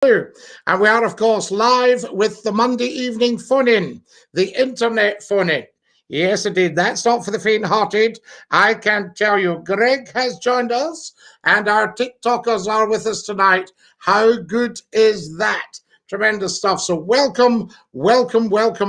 And we are, of course, live with the Monday evening phone-in, the internet phone-in. Yes, indeed. That's not for the faint-hearted. I can tell you, Greg has joined us, and our TikTokers are with us tonight. How good is that? Tremendous stuff. So welcome,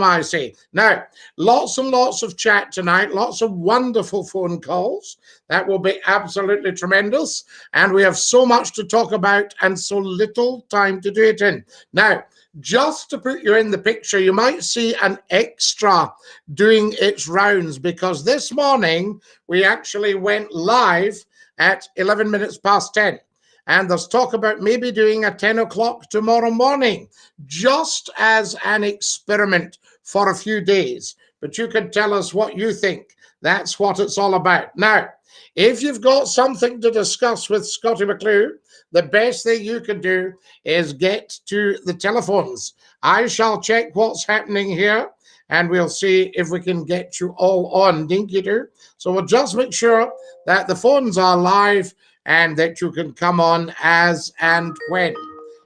I say. Now, lots and lots of chat tonight, lots of wonderful phone calls. That will be absolutely tremendous. And we have so much to talk about and so little time to do it in. Now, just to put you in the picture, you might see an extra doing its rounds because this morning we actually went live at 11 minutes past 10. And there's talk about maybe doing a 10 o'clock tomorrow morning, just as an experiment for a few days. But you can tell us what you think. That's what it's all about. Now, if you've got something to discuss with Scottie McClue, the best thing you can do is get to the telephones. I shall check what's happening here, and we'll see if we can get you all on DINKY-DOO. So we'll just make sure that the phones are live and that you can come on as and when.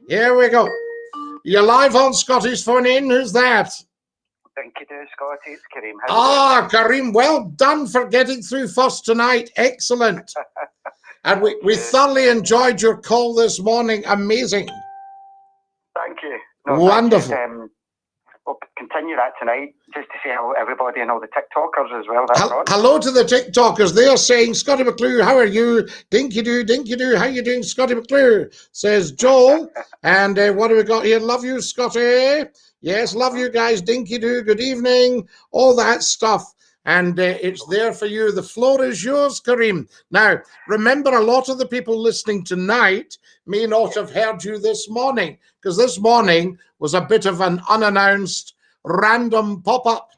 Here we go. You're live on Scottie's phone in. Who's that? DINKY-DOO, Scottie. It's Kareem. Kareem, well done for getting through first tonight. Excellent. And we thoroughly enjoyed your call this morning. Amazing. Thank you. Wonderful. We'll continue that tonight, just to see how everybody and all the TikTokers as well. Hello to the TikTokers. They are saying, Scottie McClue, how are you? DINKY-DOO, DINKY-DOO, how you doing, Scottie McClue? Says Joel. And what do we got here? Love you, Scottie. Yes, love you guys. DINKY-DOO, good evening. All that stuff. And it's there for you. The floor is yours, Kareem. Now, remember, a lot of the people listening tonight may not have heard you this morning, because this morning was a bit of an unannounced random pop-up.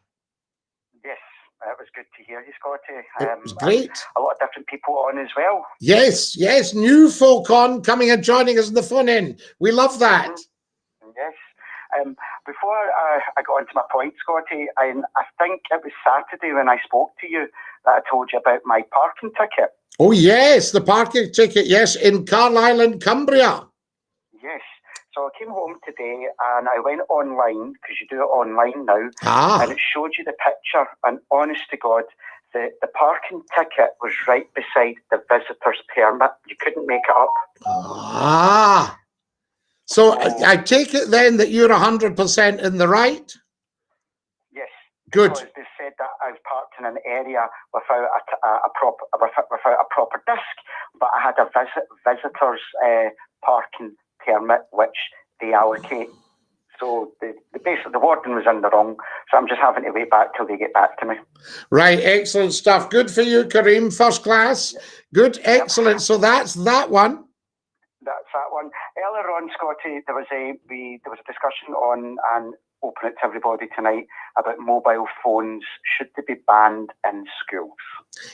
Yes, it was good to hear you, Scottie. It was great. A lot of different people on as well. Yes, new folk on coming and joining us in the phone-in. We love that. Yes. Before I got into my point, Scottie, I think it was Saturday when I spoke to you that I told you about my parking ticket. Oh, yes, the parking ticket, yes, in Carlisle and Cumbria. Yes. So I came home today and I went online, because you do it online now, and it showed you the picture, and honest to God, the parking ticket was right beside the visitor's permit. You couldn't make it up. So I take it then that you're 100% in the right? Yes. Good. Because they said that I was parked in an area without a proper disc, but I had a visitor's parking permit, which they allocate. So basically the warden was in the wrong, so I'm just having to wait back till they get back to me. Right, excellent stuff. Good for you, Kareem. First class. Good, excellent. So that's that one. That's that one. Earlier on, Scottie, there was a discussion on, and open it to everybody tonight, about mobile phones. Should they be banned in schools?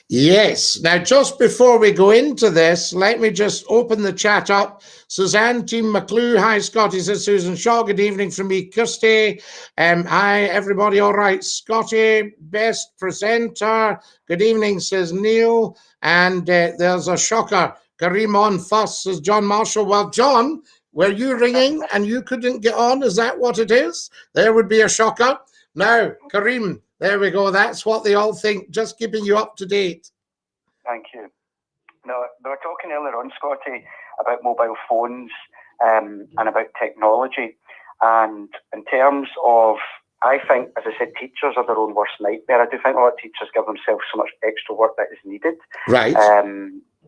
Yes. Now, just before we go into this, let me just open the chat up. Suzanne, Team McClue. Hi, Scottie, says Susan Shaw. Good evening from me, Kirsty. Hi, everybody. All right. Scottie, best presenter. Good evening, says Neil. And there's a shocker. Kareem on first, says John Marshall. Well, John, were you ringing and you couldn't get on? Is that what it is? There would be a shocker. Now, Kareem, there we go. That's what they all think. Just keeping you up to date. Thank you. No, we were talking earlier on, Scottie, about mobile phones and about technology. And in terms of, I think, as I said, teachers are their own worst nightmare. I do think a lot of teachers give themselves so much extra work that is needed. Right.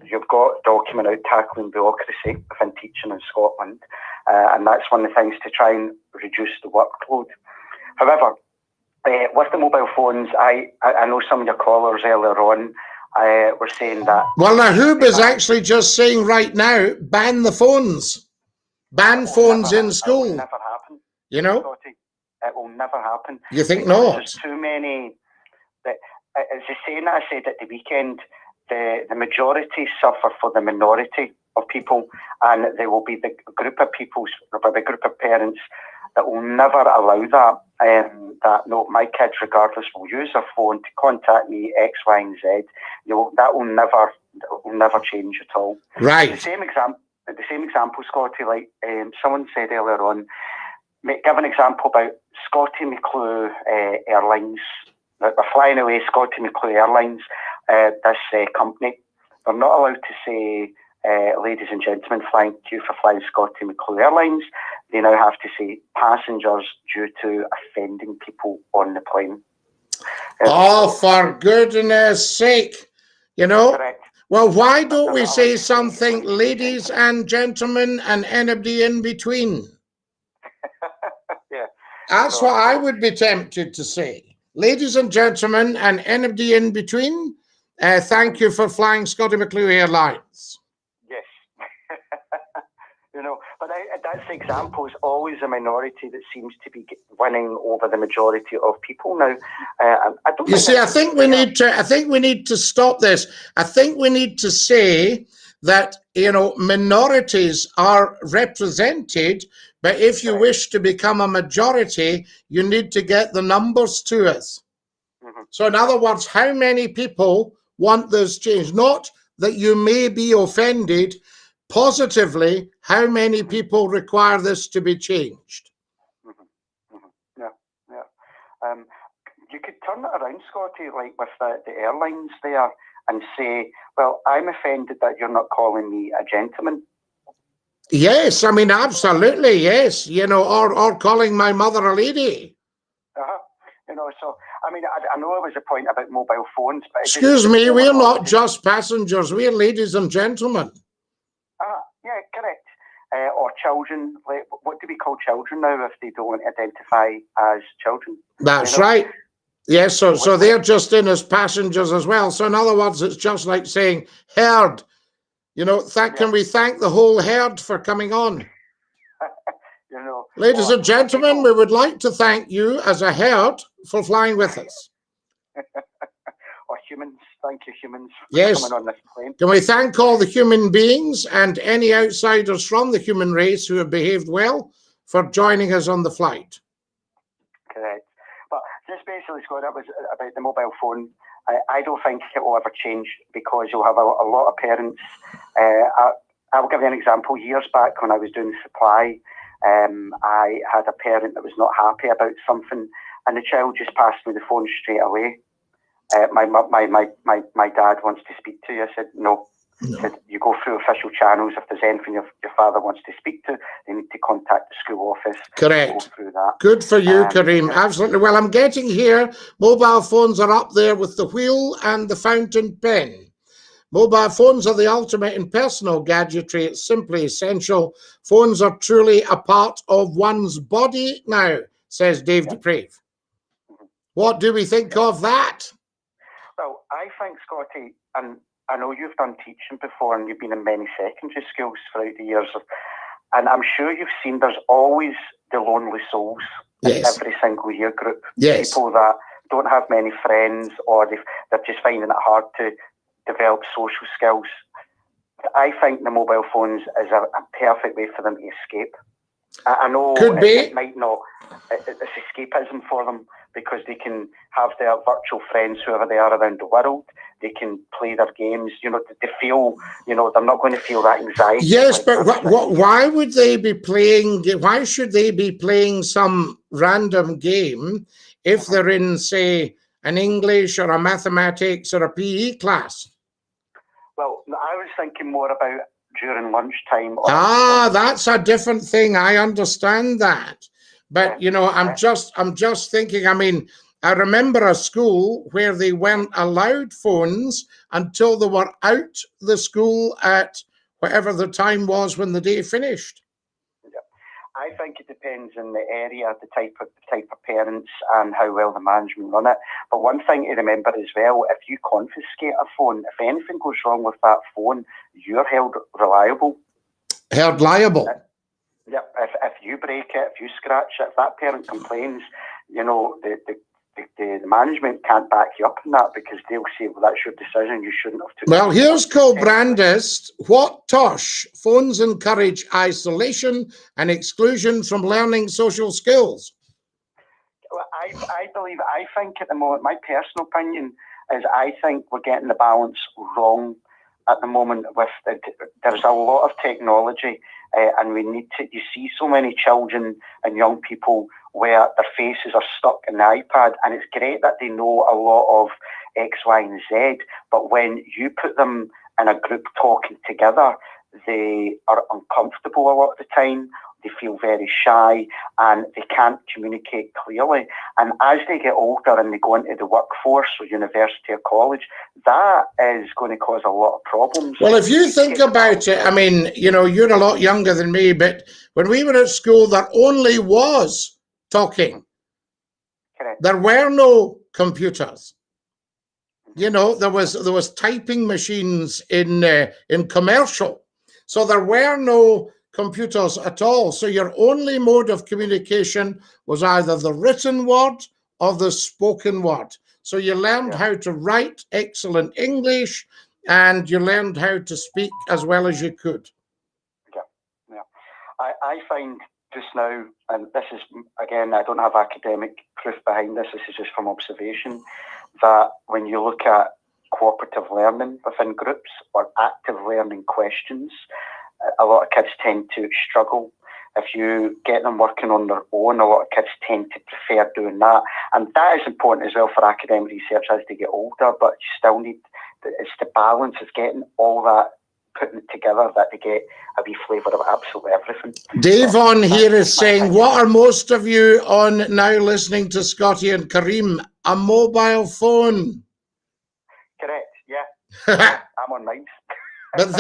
You've got document out tackling bureaucracy within teaching in Scotland, and that's one of the things to try and reduce the workload. However, with the mobile phones, I know some of your callers earlier on were saying that... Well, now, Hoob is actually just saying right now, ban the phones. Ban phones in school. It will never happen. You know? Scottie, it will never happen. You think not? There's too many... It's the saying that I said at the weekend, the majority suffer for the minority of people, and there will be the group of people, the group of parents that will never allow that. That no, my kids, regardless, will use their phone to contact me, X, Y, and Z. That will never change at all. Right. The same example. the same example, Scottie, like someone said earlier on, give an example about SCOTTIE McCLUE Airlines. They're flying away, SCOTTIE McCLUE Airlines, this company. They're not allowed to say, ladies and gentlemen, thank you for flying SCOTTIE McCLUE Airlines. They now have to say passengers due to offending people on the plane. Oh, for goodness sake. You know, correct. Well, why don't we say something, ladies and gentlemen, and anybody in between? Yeah. That's what I would be tempted to say. Ladies and gentlemen, and anybody in between, thank you for flying SCOTTIE McCLUE Airlines. Yes. But that's the example. Is always a minority that seems to be winning over the majority of people now. I don't. You see, I think we need to stop this. I think we need to say that minorities are represented, but if you wish to become a majority, you need to get the numbers to us. Mm-hmm. So, in other words, how many people want this change? Not that you may be offended. Positively, how many people require this to be changed? Mm-hmm. Mm-hmm. Yeah. You could turn it around, Scottie, like with the airlines there, and say, well, I'm offended that you're not calling me a gentleman. Yes, I mean, absolutely, yes. Or calling my mother a lady. So, I mean, I know there was a point about mobile phones, but... Excuse me, we're not just passengers, we're ladies and gentlemen. Yeah, correct. Or children. What do we call children now if they don't identify as children? That's right. Yes, so they're just in as passengers as well. So in other words, it's just like saying herd. Can we thank the whole herd for coming on? Ladies and gentlemen, we would like to thank you as a herd for flying with us. Or humans. Thank you, humans, for yes. coming on this plane. Can we thank all the human beings and any outsiders from the human race who have behaved well for joining us on the flight? Correct. But just basically, Scott, that was about the mobile phone. I don't think it will ever change because you'll have a lot of parents. I'll give you an example. Years back when I was doing supply, I had a parent that was not happy about something, and the child just passed me the phone straight away. My dad wants to speak to you. I said, no. I said, you go through official channels. If there's anything your father wants to speak to, they need to contact the school office. Correct. Go through that. Good for you, Kareem. Absolutely. Well, I'm getting here. Mobile phones are up there with the wheel and the fountain pen. Mobile phones are the ultimate in personal gadgetry. It's simply essential. Phones are truly a part of one's body now, says Dave Deprave. What do we think of that? Well, I think, Scottie, and I know you've done teaching before and you've been in many secondary schools throughout the years, and I'm sure you've seen there's always the lonely souls in every single year group. Yes. People that don't have many friends or they're just finding it hard to develop social skills. I think the mobile phones is a perfect way for them to escape. I know it might not, it's escapism for them because they can have their virtual friends, whoever they are around the world. They can play their games, they feel, they're not going to feel that anxiety. Yes, but why would they be playing, why should they be playing some random game if they're in, say, an English or a mathematics or a PE class? Well, I was thinking more about during lunchtime. That's a different thing. I understand that. But, I'm just thinking, I mean, I remember a school where they weren't allowed phones until they were out the school at whatever the time was when the day finished. Yeah. I think it depends on the area, the type of parents and how well the management run it. But one thing to remember as well, if you confiscate a phone, if anything goes wrong with that phone, you're held reliable. Held liable? Yeah, if you break it, if you scratch it, if that parent complains, the management can't back you up on that because they'll say, well, that's your decision, you shouldn't have taken it. Well, here's Cole Brandis. What tosh? Phones encourage isolation and exclusion from learning social skills. Well, I think at the moment, my personal opinion is I think we're getting the balance wrong at the moment. There's a lot of technology, and we need to. You see so many children and young people where their faces are stuck in the iPad, and it's great that they know a lot of X, Y, and Z. But when you put them in a group talking together, they are uncomfortable a lot of the time. They feel very shy and they can't communicate clearly. And as they get older and they go into the workforce or university or college, that is going to cause a lot of problems. Well, if you think about it, I mean, you know, you're a lot younger than me, but when we were at school, there only was talking. Correct. There were no computers. You know, there was typing machines in commercial. So there were no computers at all. So your only mode of communication was either the written word or the spoken word. So you learned how to write excellent English, and you learned how to speak as well as you could. Yeah. I find just now, and this is, again, I don't have academic proof behind this, this is just from observation, that when you look at cooperative learning within groups or active learning questions, a lot of kids tend to struggle. If you get them working on their own, a lot of kids tend to prefer doing that. And that is important as well for academic research as they get older, but you still need, it's the balance of getting all that, putting it together, that they get a wee flavour of absolutely everything. Dave on here is saying, what are most of you on now listening to Scottie and Kareem? A mobile phone. Correct, yeah. I'm on mine. But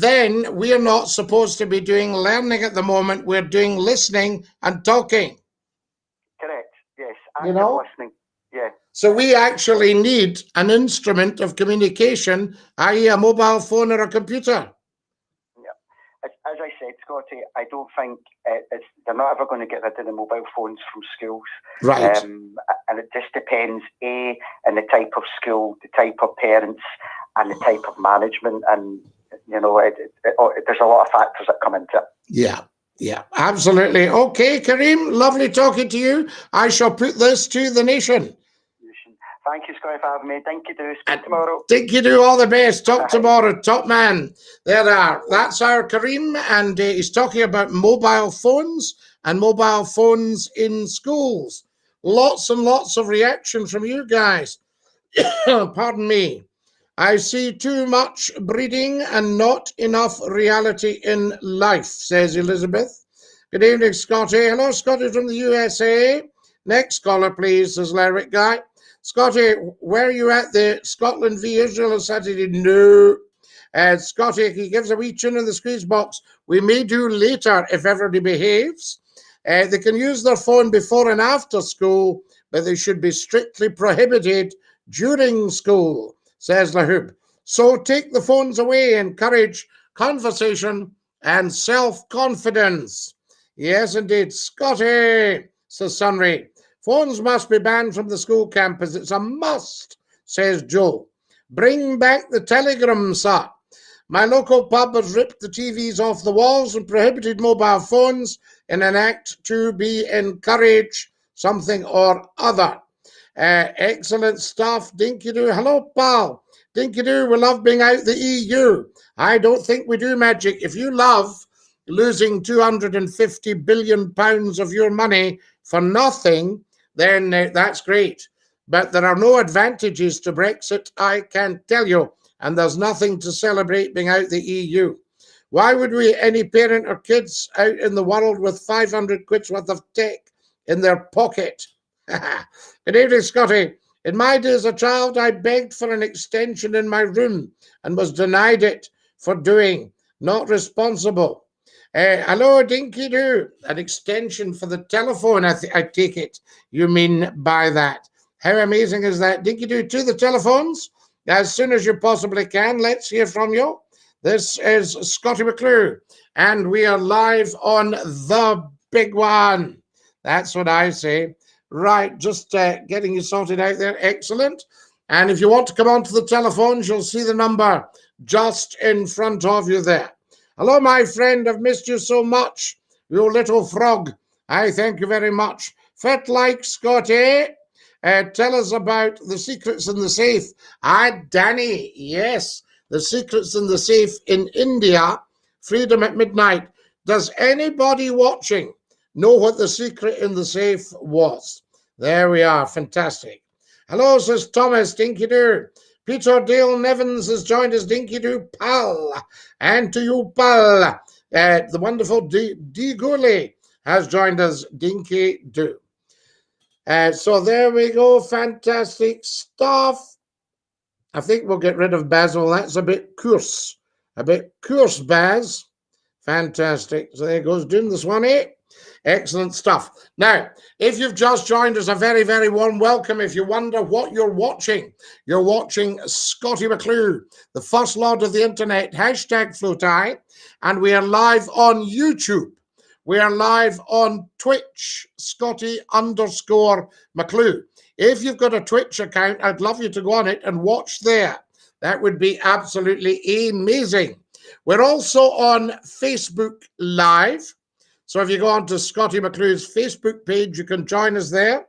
then we're not supposed to be doing learning at the moment. We're doing listening and talking. Correct, yes. You know? Listening, yeah. So we actually need an instrument of communication, i.e. a mobile phone or a computer. Yeah. As I said, Scottie, I don't think they're not ever going to get rid of the mobile phones from schools. Right. And it just depends, A, on the type of school, the type of parents, and the type of management, and you know, there's a lot of factors that come into it. Yeah, absolutely. Okay, Kareem, lovely talking to you. I shall put this to the nation. Thank you, Scottie, for having me. DINKY-DOO. Speak tomorrow. DINKY-DOO, all the best. Talk tomorrow. Top man. There they are. That's our Kareem, and he's talking about mobile phones and mobile phones in schools. Lots and lots of reaction from you guys. Pardon me. I see too much breeding and not enough reality in life, says Elizabeth. Good evening, Scottie. Hello, Scottie from the USA. Next caller, please, says Lyric Guy. Scottie, were you at the Scotland v Israel on Saturday? No. Scottie, he gives a wee tune in the squeeze box. We may do later if everybody behaves. They can use their phone before and after school, but they should be strictly prohibited during school, says Lahub. So take the phones away, encourage conversation and self-confidence. Yes, indeed. Scottie, says Sunray. Phones must be banned from the school campus. It's a must, says Joe. Bring back the telegram, sir. My local pub has ripped the TVs off the walls and prohibited mobile phones in an act to be encouraged something or other. Excellent stuff, DINKY-DOO. Hello, pal. DINKY-DOO, we love being out the EU. I don't think we do, Magic. If you love losing £250 billion of your money for nothing, then that's great. But there are no advantages to Brexit, I can tell you, and there's nothing to celebrate being out the EU. Why would we, any parent or kids out in the world with 500 quid's worth of tech in their pocket? Good evening, Scottie. In my day as a child, I begged for an extension in my room and was denied it for doing not responsible. Hello, DINKY-DOO. An extension for the telephone, I take it you mean by that. How amazing is that? DINKY-DOO, to the telephones as soon as you possibly can. Let's hear from you. This is Scottie McClue, and we are live on the big one. That's what I say. Right, just getting you sorted out there. Excellent. And if you want to come onto the telephones, you'll see the number just in front of you there. Hello, my friend. I've missed you so much, you little frog. I thank you very much. Fit like Scottie. Tell us about the secrets in the safe. Danny. Yes, The Secrets in the Safe in India, Freedom at Midnight. Does anybody watching know what the secret in the safe was? There we are. Fantastic. Hello, says Thomas. Dinky-Doo. Peter Dale Nevins has joined us. Dinky-Doo, pal. And to you, pal. The wonderful D. Gooley has joined us. Dinky-Doo. So there we go. Fantastic stuff. I think we'll get rid of Basil. That's a bit coarse. A bit coarse, Baz. Fantastic. So there goes doing this one, eh? Excellent stuff. Now, if you've just joined us, a very, very warm welcome. If you wonder what you're watching Scottie McClue, the first lord of the internet, #FloatI, and we are live on YouTube. We are live on Twitch, Scottie_McClue. If you've got a Twitch account, I'd love you to go on it and watch there. That would be absolutely amazing. We're also on Facebook Live. So if you go on to Scottie McClue's Facebook page, you can join us there.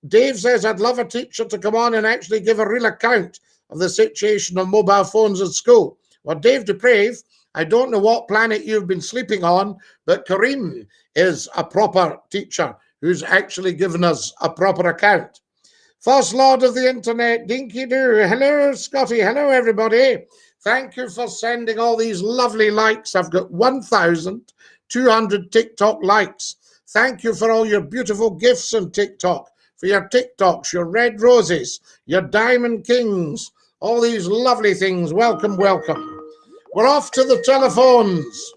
Dave says, I'd love a teacher to come on and actually give a real account of the situation on mobile phones at school. Well, Dave DePrave, I don't know what planet you've been sleeping on, but Kareem is a proper teacher who's actually given us a proper account. First Lord of the Internet, Dinky-Doo. Hello, Scottie. Hello, everybody. Thank you for sending all these lovely likes. I've got 1,200 TikTok likes. Thank you for all your beautiful gifts on TikTok, for your TikToks, your red roses, your diamond kings, all these lovely things. Welcome, welcome. We're off to the telephones.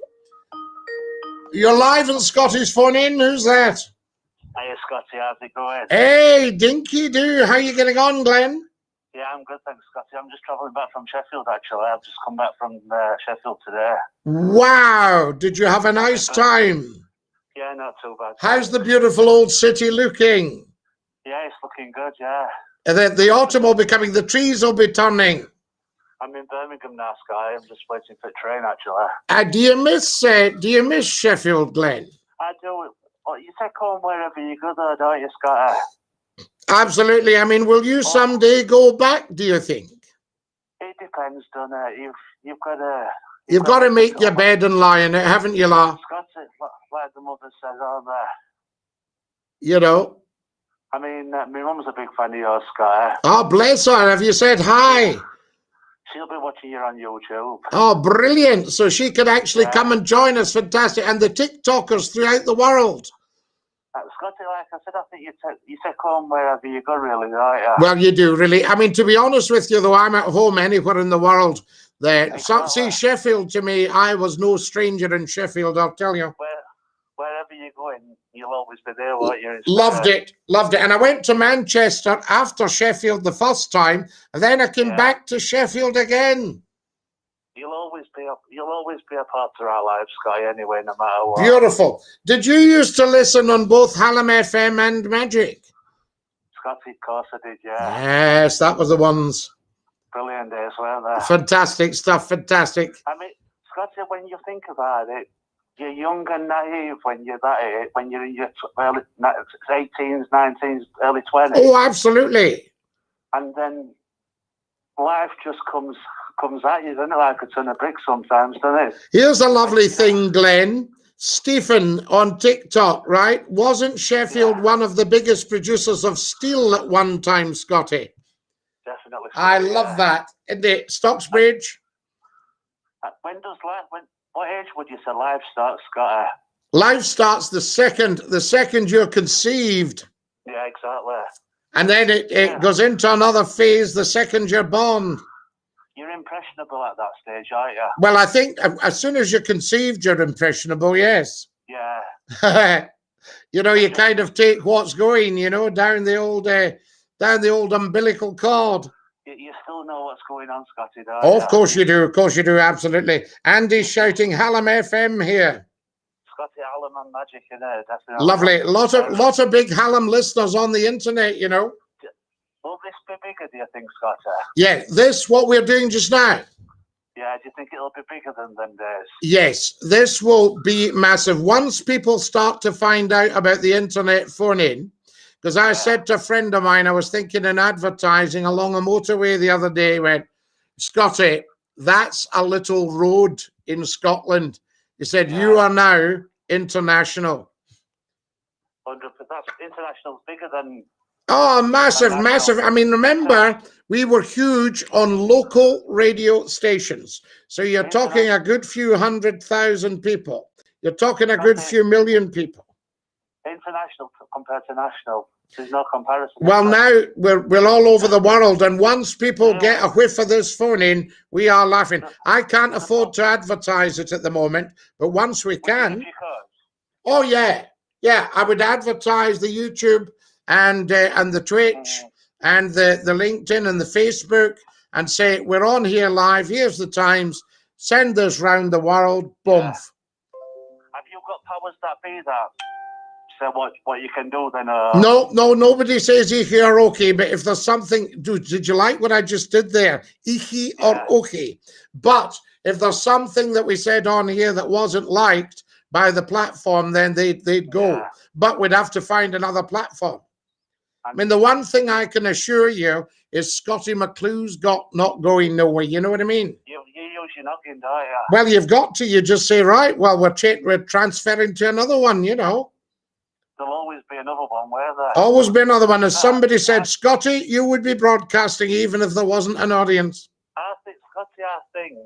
You're live on Scottie's phone in. Who's that? Hiya, Scottie. How's it going? Hey, Dinky-Doo. How are you getting on, Glenn? Yeah, I'm good, thanks, Scottie. I'm just travelling back from Sheffield, actually. I've just come back from Sheffield today. Wow. Did you have a nice time? Yeah, not too bad. How's the beautiful old city looking? Yeah, it's looking good, yeah. The autumn will be coming. The trees will be turning. I'm in Birmingham now, Sky. I'm just waiting for the train, actually. Do you miss Sheffield, Glenn? I do. Well, you take home wherever you go, though, don't you, Scottie? Absolutely. I mean, will you someday go back, do you think? It depends, doesn't it? You've got to... You've got to make your bed and lie in it, haven't you, La? Scottie, like the mother says, aren't there? You know. I mean, my mum's a big fan of yours, Scottie. Oh, bless her. Have you said hi? She'll be watching you on YouTube. Oh, brilliant. So she could actually come and join us. Fantastic. And the TikTokers throughout the world. Scottie, like I said, I think you take home wherever you go, really, don't you? Well, you do, really. I mean, to be honest with you, though, I'm at home anywhere in the world. See, Sheffield, to me, I was no stranger in Sheffield, I'll tell you. Wherever you're going, you'll always be there, won't you? Loved it. And I went to Manchester after Sheffield the first time, and then I came back to Sheffield again. You'll always be a part of our lives, Sky, anyway, no matter what. Beautiful. Did you used to listen on both Hallam FM and Magic? Scottie, of course I did, yeah. Yes, that was the ones. Brilliant days, weren't they? Fantastic stuff, fantastic. I mean, Scottie, when you think about it, you're young and naive when you're that age, when you're in your early 18s, 19s, early 20s. Oh, absolutely. And then life just comes at you, doesn't it? Like a ton of bricks sometimes, doesn't it? Here's a lovely thing, Glenn. Stephen on TikTok, right? Wasn't Sheffield one of the biggest producers of steel at one time, Scottie? Definitely. I love that. Isn't it? Stocksbridge. What age would you say life starts, Scottie? Life starts the second you're conceived. Yeah, exactly. And then it goes into another phase the second you're born. You're impressionable at that stage, aren't you? Well, I think as soon as you're conceived, you're impressionable, yes. Yeah. You know, you kind of take what's going, you know, down the old umbilical cord. You still know what's going on, Scottie, don't Oh, you? of course you do. Of course you do. Absolutely. Andy's shouting Hallam FM here. Scottie, Hallam and Magic in there, definitely. Lovely. Lot of big Hallam listeners on the internet, you know. Will this be bigger, do you think, Scottie? Yeah, what we're doing just now. Yeah, do you think it'll be bigger than them days? Yes, this will be massive. Once people start to find out about the internet phone-in, because I said to a friend of mine, I was thinking in advertising along a motorway the other day, went, Scottie, that's a little road in Scotland. He said, you are now international. 100%. That's international's bigger than. Oh, massive, massive. I mean, remember, we were huge on local radio stations. So you're talking a good few 100,000 people. You're talking a good few million people. International compared to national, there's no comparison. Well, now we're all over the world, and once people get a whiff of this phone in, we are laughing. I can't afford to advertise it at the moment, but once we can, oh yeah, I would advertise the YouTube and the Twitch and the LinkedIn and the Facebook and say, we're on here live, here's the times, send us round the world, boom. Have you got powers that be that? So what you can do then? No, nobody says ichi or okay, but if there's something, did you like what I just did there? Ichi or okay. But if there's something that we said on here that wasn't liked by the platform, then they'd go. But we'd have to find another platform. I mean, the one thing I can assure you is Scottie McClue's not going nowhere. You know what I mean? You use your noggin, don't you? Well, you've got to. You just say, right, well, we're transferring to another one, you know. There'll always be another one, where there? Always be another one. As somebody said, Scottie, you would be broadcasting even if there wasn't an audience. I think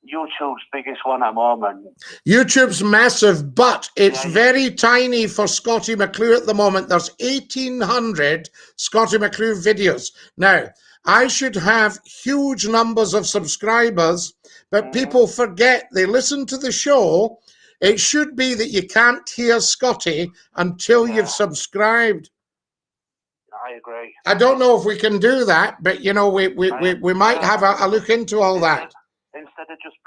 YouTube's biggest one at the moment. YouTube's massive, but it's very tiny for Scottie McClue at the moment. There's 1,800 Scottie McClue videos. Now, I should have huge numbers of subscribers, but people forget. They listen to the show. It should be that you can't hear Scottie until you've subscribed. I agree. I don't know if we can do that, but, you know, we might have a look into all that. Instead of just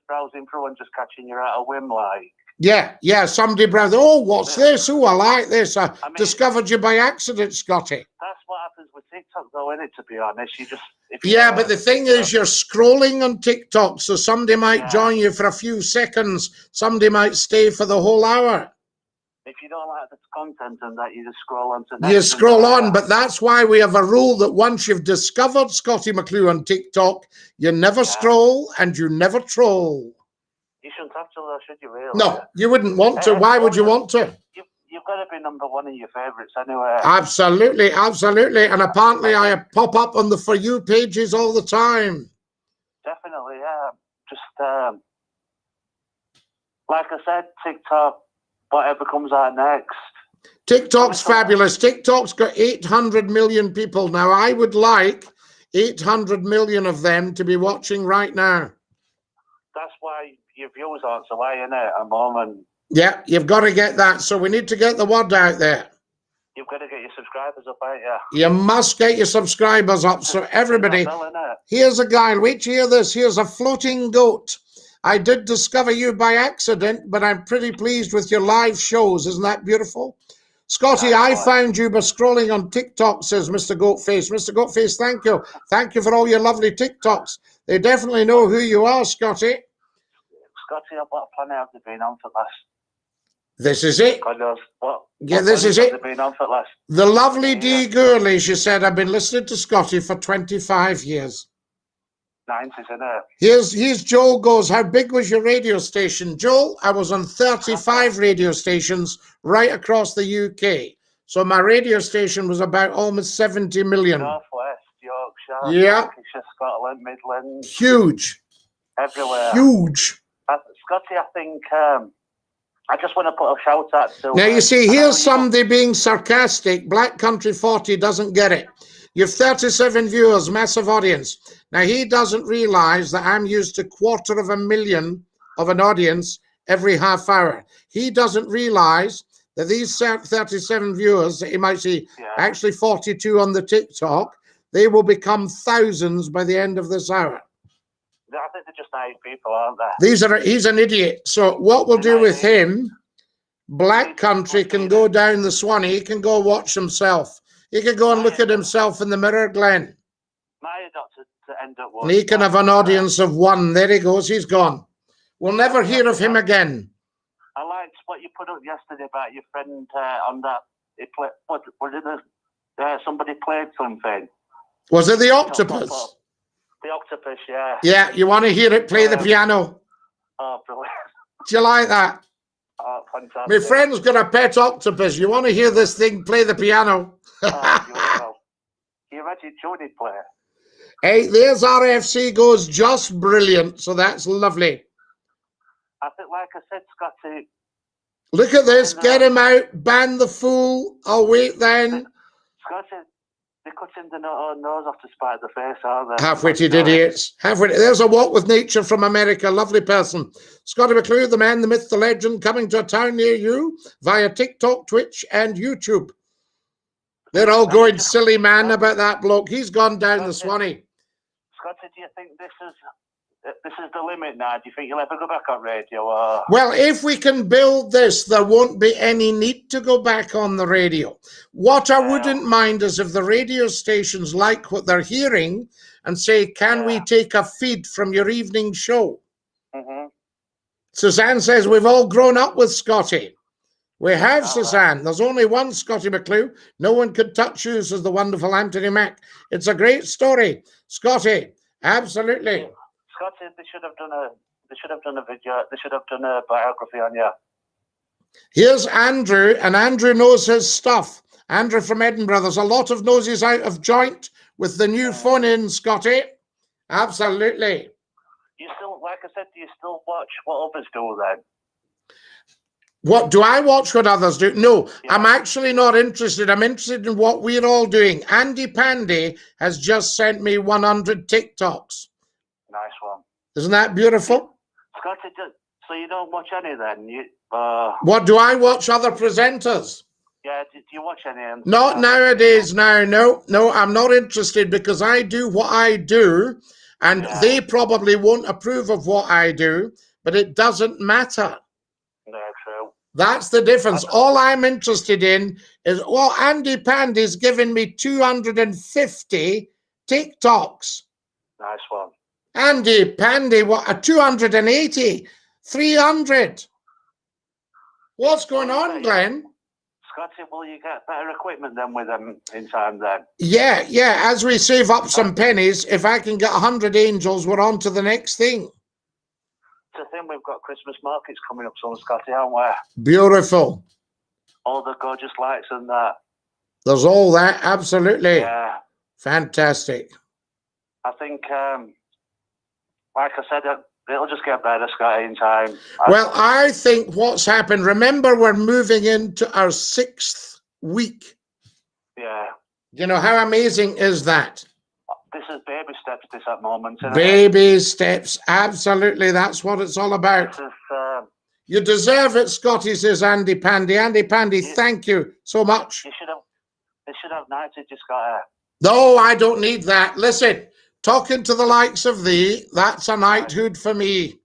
browsing through and just catching you at a whim, like. Yeah, somebody browsed, oh, what's this? Oh, I like this. I mean, discovered you by accident, Scottie. That's what happens with TikTok, though, isn't it, to be honest? But the thing is, you're scrolling on TikTok, so somebody might join you for a few seconds. Somebody might stay for the whole hour. If you don't like the content and that, you just scroll on to next. You scroll on, but that's why we have a rule that once you've discovered Scottie McClue on TikTok, you never scroll and you never troll. You shouldn't have to, though, should you, really? No, you wouldn't want to. Why would you want to? You've got to be number one in your favourites anyway. Absolutely. And apparently I pop up on the For You pages all the time. Definitely, yeah. Just, like I said, TikTok, whatever comes out next. TikTok's fabulous. TikTok's got 800 million people now. I would like 800 million of them to be watching right now. That's why your views aren't so high, innit, at the moment. Yeah, you've got to get that. So we need to get the word out there. You've got to get your subscribers up, ain't you? You must get your subscribers up. So everybody, here's a guy. Wait to hear this. Here's a floating goat. I did discover you by accident, but I'm pretty pleased with your live shows. Isn't that beautiful? Scottie, I found you by scrolling on TikTok, says Mr. Goatface. Mr. Goatface, thank you. Thank you for all your lovely TikToks. They definitely know who you are, Scottie. Scottie, what planet have they been on for last? This is it. God knows. Yeah, this is it. Been on for last? The lovely Dee Gurley, she said, I've been listening to Scottie for 25 years. 90s, isn't it? Here's Joel goes, how big was your radio station? Joel, I was on 35 radio stations right across the UK. So my radio station was about almost 70 million. Northwest, Yorkshire, Lancashire, Scotland, Midlands. Huge. Everywhere. Huge. Scottie, I think, I just want to put a shout out to... Now, you see, here's somebody being sarcastic. Black Country 40 doesn't get it. You have 37 viewers, massive audience. Now, he doesn't realize that I'm used to 250,000 of an audience every half hour. He doesn't realize that these 37 viewers, that he might see, actually 42 on the TikTok, they will become thousands by the end of this hour. I think they're just naive people, aren't they? He's an idiot. So what we'll do with him, Black Country can go down the Swanee, he can go watch himself. He can go and look at himself in the mirror, Glenn. My doctor to end up and he can have an audience of one. There he goes, he's gone. We'll never hear of him again. I liked what you put up yesterday about your friend on that. Somebody played something. Was it the octopus? The octopus, yeah. Yeah, you want to hear it play the piano? Oh, brilliant. Do you like that? Oh, fantastic. My friend's got a pet octopus. You want to hear this thing play the piano? Oh, beautiful. Can you imagine Jody play? Hey, there's RFC goes just brilliant. So that's lovely. I think, like I said, Scotty. Look at this. Get him out. Ban the fool. I'll wait then. Scotty, they're cutting the nose off to spite the face, aren't they? Half-witted idiots. Half-witted. There's a walk with nature from America. Lovely person. Scottie McClue, the man, the myth, the legend, coming to a town near you via TikTok, Twitch, and YouTube. They're all going silly, man, about that bloke. He's gone down the Swanee. Scotty, do you think this is the limit now? Do you think you'll ever go back on radio? Or? Well, if we can build this, there won't be any need to go back on the radio. What I wouldn't mind is if the radio stations like what they're hearing and say, can we take a feed from your evening show? Suzanne says, we've all grown up with Scotty. We have, Suzanne. There's only one Scottie McClue. No one could touch you, says the wonderful Anthony Mack. It's a great story. Scotty, absolutely. Scotty, they should have done a video. They should have done a biography on you. Here's Andrew, and Andrew knows his stuff. Andrew from Edinburgh. There's a lot of noses out of joint with the new phone in, Scotty. Absolutely. You still, like I said, do you still watch what others do then? What do I watch what others do? No, I'm actually not interested. I'm interested in what we're all doing. Andy Pandy has just sent me 100 TikToks. Nice one. Isn't that beautiful? Scotty, so you don't watch any then? What do I watch other presenters? Yeah, do you watch any? Not nowadays, now. No, I'm not interested because I do what I do and they probably won't approve of what I do, but it doesn't matter. Yeah, true. That's the difference. All I'm interested in is, well, Andy Pandy's given me 250 TikToks. Nice one. Andy Pandy, what, a 280, 300. What's going on, Glenn? Scotty, will you get better equipment then with them in time then? Yeah. As we save up some pennies, if I can get 100 angels, we're on to the next thing. The thing, we've got Christmas markets coming up soon, Scotty, aren't we? Beautiful. All the gorgeous lights and that. There's all that, absolutely. Yeah. Fantastic. I think, like I said, it'll just get better, Scotty, in time. Well, I think what's happened, remember we're moving into our 6th week. Yeah. You know, how amazing is that? This is baby steps, this at moment. Baby steps, absolutely. That's what it's all about. This is, you deserve it, Scotty, says Andy Pandy. Andy Pandy, thank you so much. They should have knighted you, Scotty. No, I don't need that. Listen, talking to the likes of thee, that's a knighthood for me.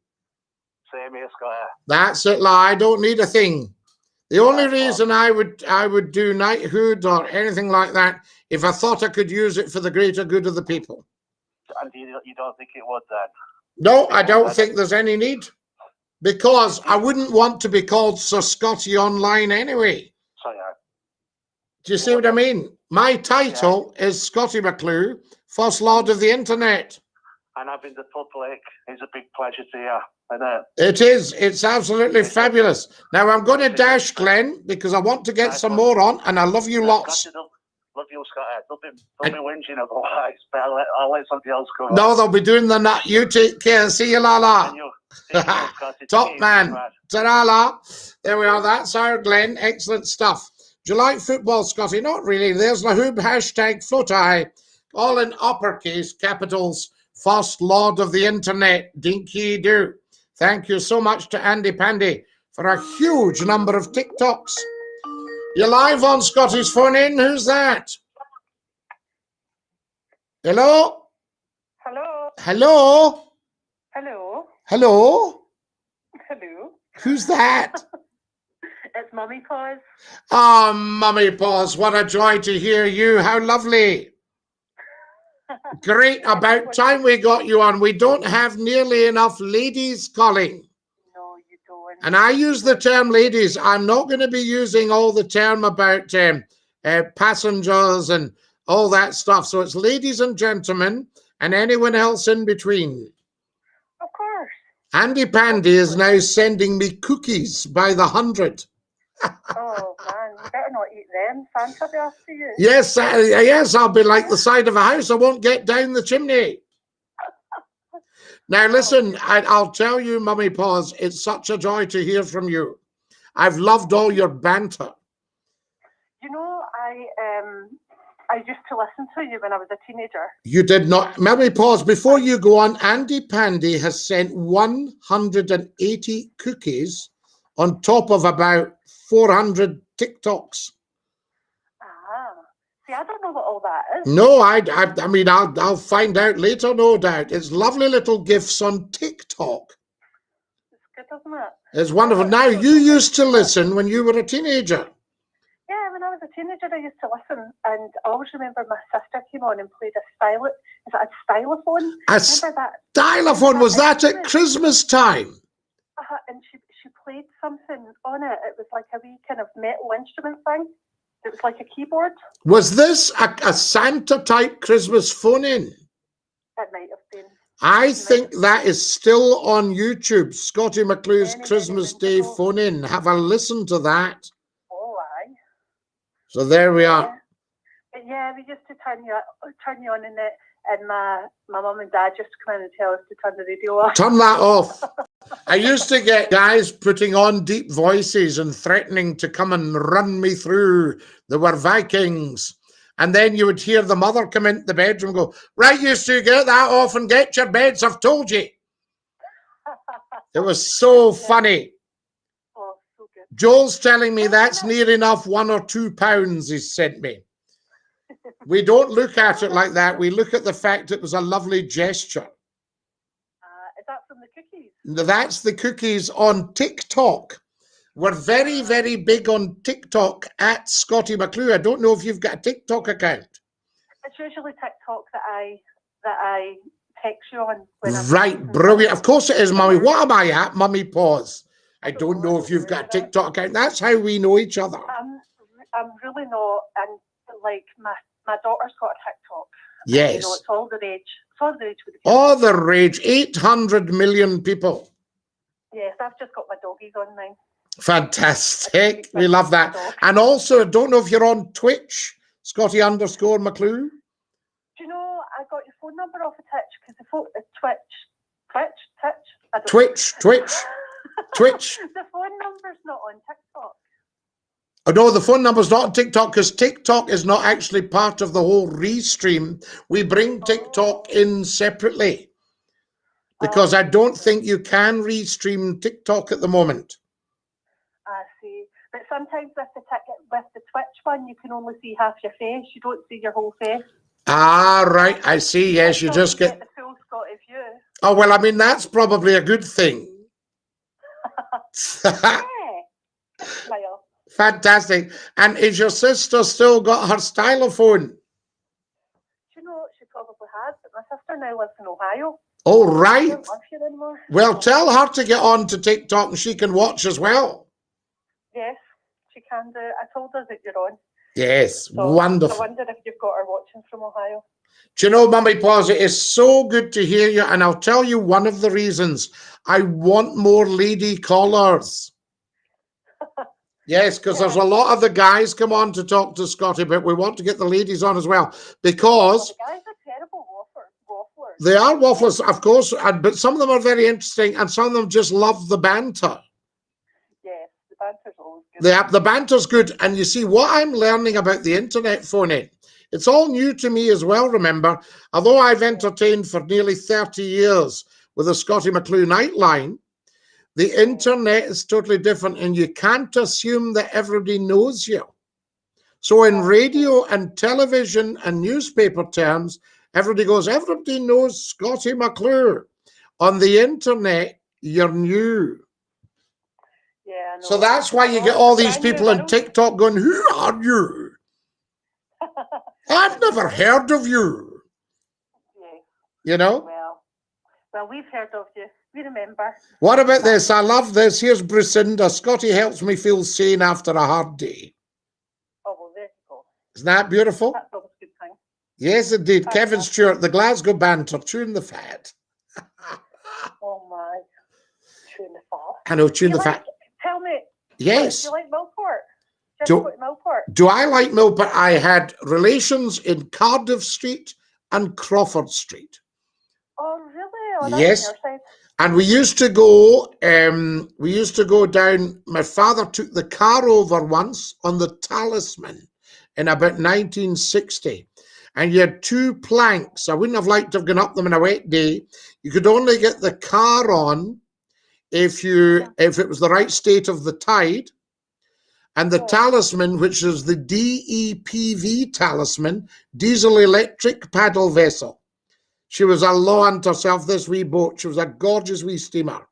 Same here, Scotty. That's it, I don't need a thing. The only reason I would do knighthood or anything like that if I thought I could use it for the greater good of the people. And you don't think it would then? No, I don't think there's any need. Because I wouldn't want to be called Sir Scotty online anyway. So, yeah. Do you see what I mean? My title is Scottie McClue, First Lord of the Internet. And having the public is a big pleasure to you. It is. It's absolutely fabulous. Now, I'm going to dash, Glenn, because I want to get some more on, and I love you lots. Love you, Scotty. Don't be whinging otherwise, but I'll let somebody else go. No, they'll be doing the nut. You take care. See you, Lala. Top man. Ta-ra-la. There we are. That's our Glenn. Excellent stuff. Do you like football, Scotty? Not really. There's the Hoob hashtag FootEye, all in uppercase capitals. First Lord of the Internet, Dinky-Doo. Thank you so much to Andy Pandy for a huge number of TikToks. You're live on Scotty's phone in. Who's that? Hello? Hello? Hello? Hello? Hello? Hello? Who's that? It's Mummy Paws. Oh, Mummy Paws, what a joy to hear you. How lovely. Great. About time we got you on. We don't have nearly enough ladies calling. No, you don't. And I use the term ladies. I'm not going to be using all the term about passengers and all that stuff. So it's ladies and gentlemen. and anyone else in between. Of course. Andy Pandy is now sending me cookies by the 100. Oh man, you better not eat them. Santa be after you. Yes, yes, I'll be like the side of a house. I won't get down the chimney. Now, listen, I'll tell you, Mummy Paws, it's such a joy to hear from you. I've loved all your banter. You know, I used to listen to you when I was a teenager. You did not. Mummy Paws, before you go on, Andy Pandy has sent 180 cookies on top of about 400 TikToks. See, I don't know what all that is. No, I mean, I'll find out later, no doubt. It's lovely little gifts on TikTok. It's good, isn't it? It's wonderful. Now, you used to listen when you were a teenager. Yeah, when I was a teenager, I used to listen, and I always remember my sister came on and played a stylophone. A Remember that? stylophone, was that at Christmas time? And she played something on it. It was like a wee kind of metal instrument thing. It was like a keyboard. Was this a Santa-type Christmas phone-in? It might have been. I think that is still on YouTube. Scottie McClue's Christmas Day phone-in. Have a listen to that. Oh, aye. So there we are. Yeah, we used to turn you on in it, and my mum and dad used to come in and tell us to turn the radio off. Turn that off. I used to get guys putting on deep voices and threatening to come and run me through. There were Vikings. And then you would hear the mother come into the bedroom and go, right, you two, get that off and get your beds, I've told you. It was so funny. Oh, so good. Joel's telling me that's near enough 1 or 2 pounds he's sent me. We don't look at it like that. We look at the fact it was a lovely gesture. Is that from the cookies? That's the cookies on TikTok. We're very, very big on TikTok at Scottie McClue. I don't know if you've got a TikTok account. It's usually TikTok that I text you on. Right, brilliant. Of course it is, Mummy. What am I at, Mummy Paws? I don't know if you've got a TikTok account. That's how we know each other. I'm really not, and like my daughter's got a TikTok. Yes. You know, it's all the rage. It's all the rage with the kids. All the rage. 800 million people. Yes, I've just got my doggies on mine. Fantastic. We love that. And also, I don't know if you're on Twitch, Scottie_McClue. Do you know, I got your phone number off of Twitch because the Twitch. The phone number's not on TikTok. Oh, no, the phone number's not on TikTok because TikTok is not actually part of the whole restream. We bring TikTok in separately because I don't think you can restream TikTok at the moment. I see. But sometimes with the Twitch one, you can only see half your face. You don't see your whole face. Ah, right. I see. Yes, you just get the full Scottie view. Oh, well, I mean, that's probably a good thing. Yeah. Smile. Fantastic. And is your sister still got her stylophone? Do you know, she probably has, but my sister now lives in Ohio. Oh, right. She doesn't live here anymore. Well, tell her to get on to TikTok and she can watch as well. Yes, she can do. I told her that you're on. Yes, So wonderful. I wonder if you've got her watching from Ohio. Do you know, Mummy Paws, it is so good to hear you. And I'll tell you one of the reasons. I want more lady callers. Yes, because there's a lot of the guys come on to talk to Scottie, but we want to get the ladies on as well. Because the guys are terrible wafflers. They are wafflers, of course, but some of them are very interesting and some of them just love the banter. Yes, the banter's always good. The banter's good. And you see, what I'm learning about the internet phone-in, it's all new to me as well, remember. Although I've entertained for nearly 30 years with the Scottie McClue Nightline, the internet is totally different and you can't assume that everybody knows you. So in radio and television and newspaper terms, everybody knows Scottie McClue. On the internet, you're new. Yeah, I know. So that's why you get all these people on TikTok going, who are you? I've never heard of you. Yeah. You know? Well, we've heard of you. We remember. What about this? I love this. Here's Brucinda. Scottie helps me feel sane after a hard day. Oh, well, there you go. Isn't that beautiful? That's always a good thing. Yes, indeed. Kevin Stewart, the Glasgow banter, chewing the fat. Oh my, chewing the fat. I know, chewing the fat. Tell me. Yes. Do you like Millport? Millport? Do I like Millport? I had relations in Cardiff Street and Crawford Street. Oh, really? Oh, yes. And we used to go down. My father took the car over once on the Talisman in about 1960. And you had two planks. I wouldn't have liked to have gone up them on a wet day. You could only get the car on if it was the right state of the tide. And the Talisman, which is the DEPV Talisman, diesel electric paddle vessel. She was a law unto herself, this wee boat. She was a gorgeous wee steamer.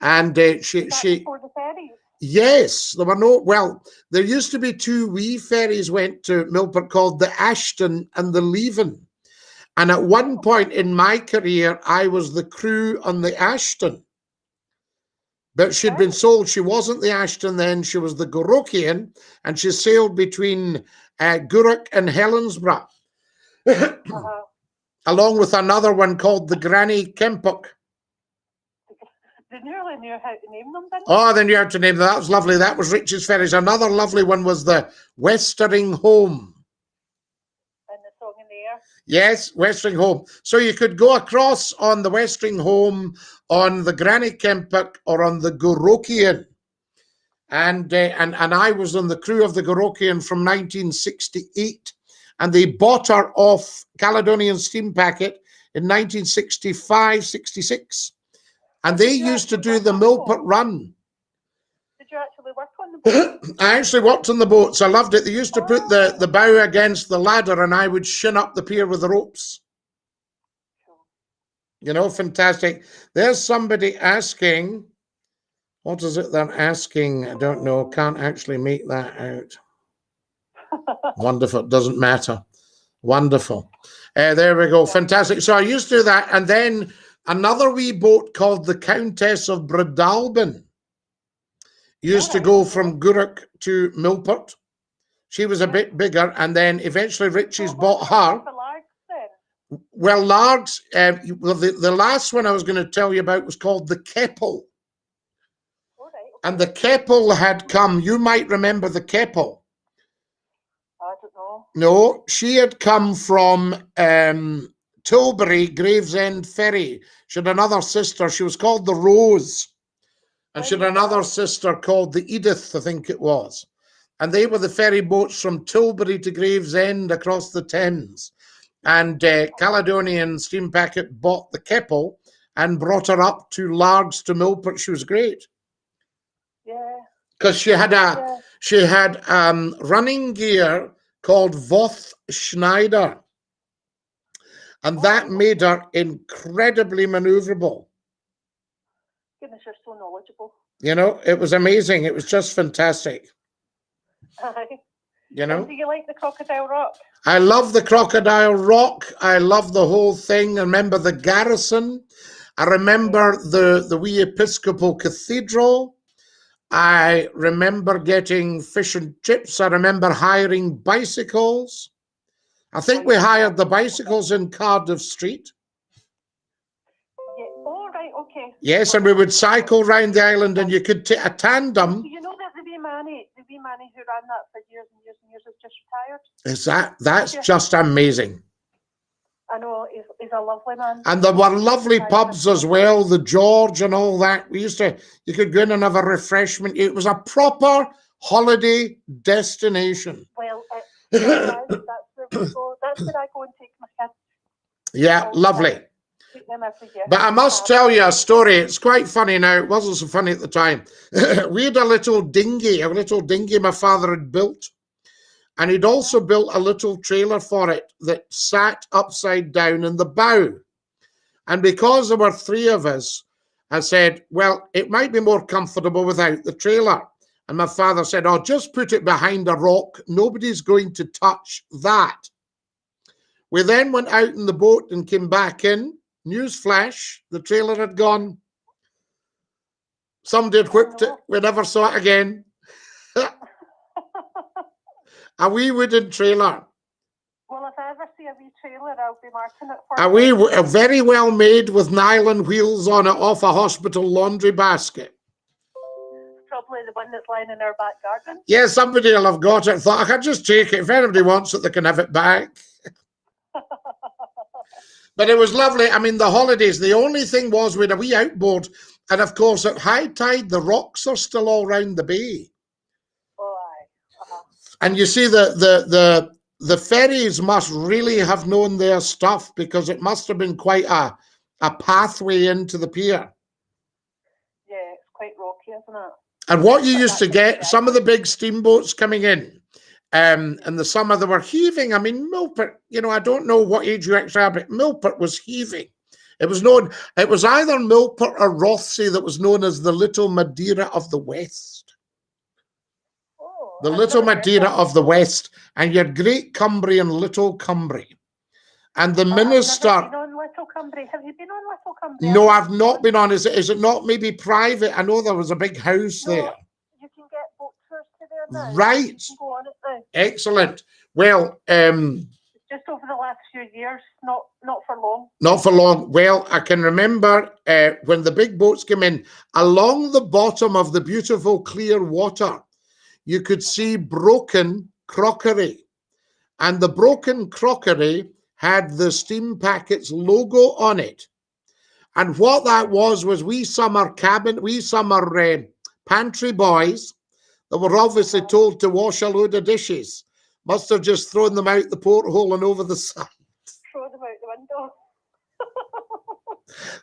And she for the ferries? Yes, there were no, well, there used to be two wee ferries went to Millport called the Ashton and the Leven. And at one point in my career, I was the crew on the Ashton. But she'd been sold. She wasn't the Ashton then. She was the Gorokian, and she sailed between Gourock and Helensburgh, along with another one called the Granny Kempuk. They nearly knew how to name them, didn't they? Oh, they knew how to name them. That was lovely. That was Rich's Ferries. Another lovely one was the Westering Home. And the song in the air. Yes, Westering Home. So you could go across on the Westering Home, on the Granny Kempuk, or on the Gorokian. And I was on the crew of the Gorokian from 1968. And they bought her off Caledonian Steam Packet in 1965, 66. And they used to do the Millport run. Did you actually work on the boat? I actually worked on the boats. I loved it. They used to put the bow against the ladder and I would shin up the pier with the ropes. You know, fantastic. There's somebody asking, what is it they're asking? I don't know. Can't actually make that out. Wonderful. Doesn't matter. Wonderful. There we go. Fantastic. So I used to do that. And then another wee boat called the Countess of Bredalbin used to go from Gourock to Millport. She was a bit bigger, and then eventually Richie's bought her. Well, Largs, the last one I was going to tell you about was called the Keppel. And the Keppel had come, you might remember the Keppel. I don't know. No, she had come from Tilbury, Gravesend Ferry. She had another sister. She was called the Rose. And she had another sister called the Edith, I think it was. And they were the ferry boats from Tilbury to Gravesend across the Thames. And Caledonian Steam Packet bought the Keppel and brought her up to Largs to Millport. She was great. Yeah. Because she had running gear called Voth Schneider. And that made her incredibly maneuverable. Goodness, you're so knowledgeable. You know, it was amazing. It was just fantastic. You know? And do you like the Crocodile Rock? I love the Crocodile Rock. I love the whole thing. I remember the garrison. I remember the wee Episcopal Cathedral. I remember getting fish and chips. I remember hiring bicycles. I think we hired the bicycles in Cardiff Street. Yeah. Oh, right, okay. Yes, and we would cycle round the island, and you could take a tandem. You know that the wee Manny who ran that for years and years and years is just retired? That's just amazing. I know, he's a lovely man. And there were lovely pubs as well, the George and all that. You could go in and have a refreshment. It was a proper holiday destination. Well, that's where we go. That's where I go and take my kids. Yeah, lovely. Take them every year. But I must tell you a story. It's quite funny now. It wasn't so funny at the time. We had a little dinghy my father had built. And he'd also built a little trailer for it that sat upside down in the bow. And because there were three of us, I said, well, it might be more comfortable without the trailer. And my father said, oh, just put it behind a rock. Nobody's going to touch that. We then went out in the boat and came back in. Newsflash, the trailer had gone. Somebody had whipped it. We never saw it again. A wee wooden trailer. Well, if I ever see a wee trailer, I'll be marking it for A very well made with nylon wheels on it off a hospital laundry basket. Probably the one that's lying in our back garden. Yeah, somebody will have got it. Thought I could just take it. If anybody wants it, they can have it back. But it was lovely. I mean, the holidays, the only thing was we had a wee outboard. And of course, at high tide, the rocks are still all round the bay. Oh, aye. And you see, the ferries must really have known their stuff, because it must have been quite a pathway into the pier. Yeah, it's quite rocky, isn't it? And what you used to get, some of the big steamboats coming in, in the summer, they were heaving. I mean, Milport, I don't know what age you actually are, but Milport was heaving. It was either Milport or Rothsay that was known as the Little Madeira of the West. Oh, The Little Madeira of the West, and your Great Cumbria and Little Cumbria. And the minister... I've never been on Little Cumbria. Have you been on Little Cumbria? No, I've not been on. Is it not maybe private? I know there was a big house there. You can get boat tours to there now. Right. You can go on it now. Excellent. Well, just over the last few years, not for long. Not for long. Well, I can remember when the big boats came in, along the bottom of the beautiful clear water, you could see broken crockery. And the broken crockery had the Steam Packets logo on it. And what that was we summer pantry boys that were obviously told to wash a load of dishes must have just thrown them out the porthole and over the side. Throw them out the window.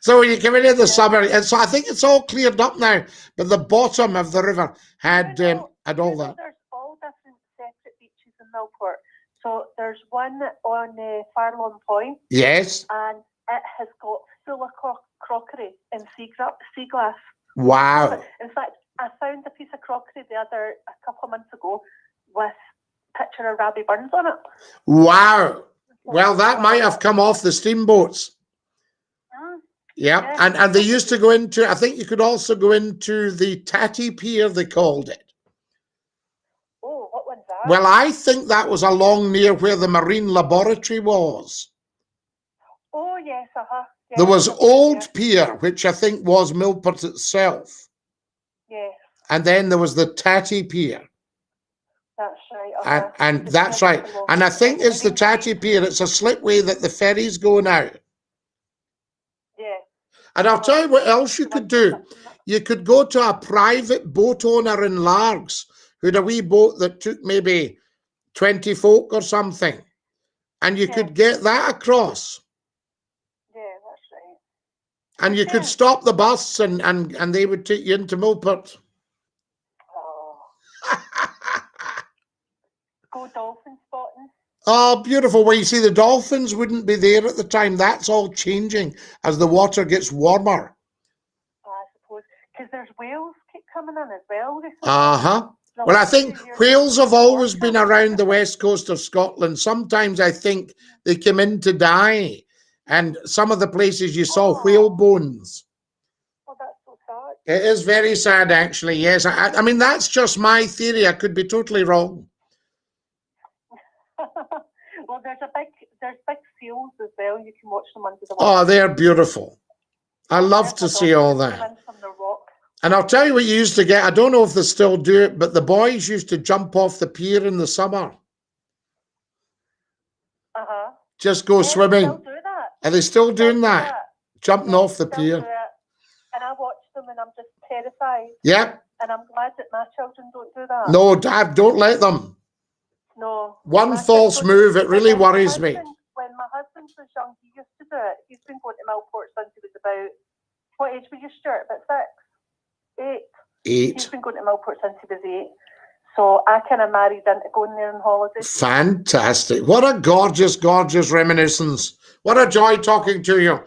So when you come into the summer, and so I think it's all cleared up now, but the bottom of the river had all that. There's all different separate beaches in Milport. So there's one on Farlawn Point. Yes. And it has got full of crockery and sea glass. Wow. In fact, I found a piece of crockery a couple of months ago with a picture of Robbie Burns on it. Wow. Well, that might have come off the steamboats. Yeah. And they used to go into, I think you could also go into the Tatty Pier, they called it. Oh, what one's that? Well, I think that was along near where the Marine Laboratory was. Oh, yes, Yes, there was Old Pier, which I think was Milport itself. Yes. And then there was the Tatty Pier. That's right. And that's right. And I think it's the Tatty Pier. It's a slipway that the ferries go now. Yeah. And I'll tell you what else you could do. You could go to a private boat owner in Largs who had a wee boat that took maybe 20 folk or something. And you could get that across. Yeah, that's right. And you could stop the bus and they would take you into Milport. Oh. Go dolphin spotting. Oh, beautiful. Well, you see, the dolphins wouldn't be there at the time. That's all changing as the water gets warmer. I suppose. Because there's whales keep coming in as well. Uh-huh. Well, I think whales have always been around the west coast of Scotland. Sometimes I think they came in to die. And some of the places you saw whale bones. Oh, that's so sad. It is very sad, actually, yes. I mean, that's just my theory. I could be totally wrong. Well, there's big seals as well. You can watch them under the water. Oh, they're beautiful. I love to see all that. And I'll tell you what you used to get. I don't know if they still do it, but the boys used to jump off the pier in the summer. Uh-huh. Just go swimming. They still do that. Are they still doing that? Jumping off the pier. And I watch them and I'm just terrified. Yeah. And I'm glad that my children don't do that. No, Dad, don't let them. No. One false move, it really worries me. When my husband was young, he used to do it. He's been going to Milport since he was about, what age were you, Stuart? About 6? 8? He's been going to Milport since he was 8. So I kind of married into going there on holiday. Fantastic. What a gorgeous, gorgeous reminiscence. What a joy talking to you.